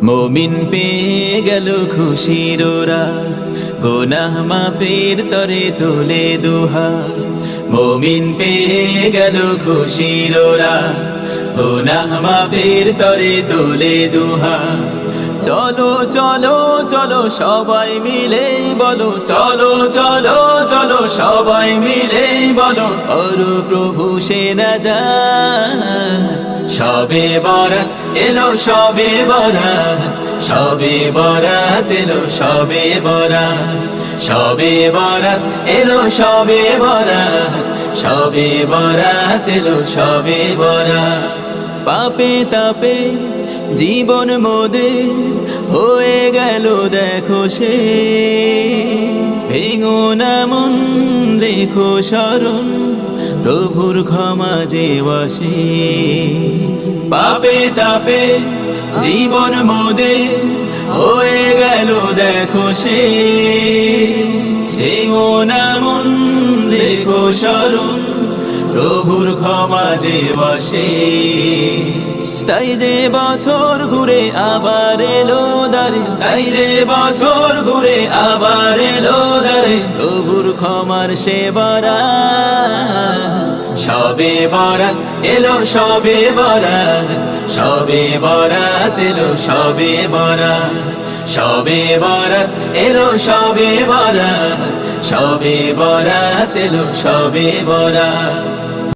মুমিন পেয়ে গেল খুশির রাত, গুনাহ মাফের তরে তোলে দুহাত। মুমিন পেয়ে গেল খুশির রাত, গুনাহ মাফের তরে তোলে দুহাত। চলো চলো চলো সবাই মিলে বলো, চলো চলো চলো সবাই মিলে বলো, অরু প্রভু সে না যায়। সবে বরাত এলো, সবে বরাত, সবে বরাত এলো, সবে বরাত, সবে বরাত এলো, সবে বরাত, সবে বরাত এলো, সবে বরাত। পাপে তাপে জীবন মোদের হয়ে গেল দেখো সে, ভেঙো না মন রেখো স্মরণ, প্রভুর ক্ষমা যে বসে। পাপে তাপে জীবন মোদের হয়ে গেল দেখো সে, ভেঙো না মন রেখো স্মরণ, প্রভুর ক্ষমা যে বসে। তাই যে বছর ঘুরে আবার এলো দ্বারে, তাই যে বছর ঘুরে আবার এলো দ্বারে, প্রভুর ক্ষমার সে বরাত। সবে বরাত এলো, সবে বরাত, সবে বরাত এলো, সবে বরাত, সবে বরাত এলো, সবে বরাত, সবে বরাত এলো, সবে বরাত।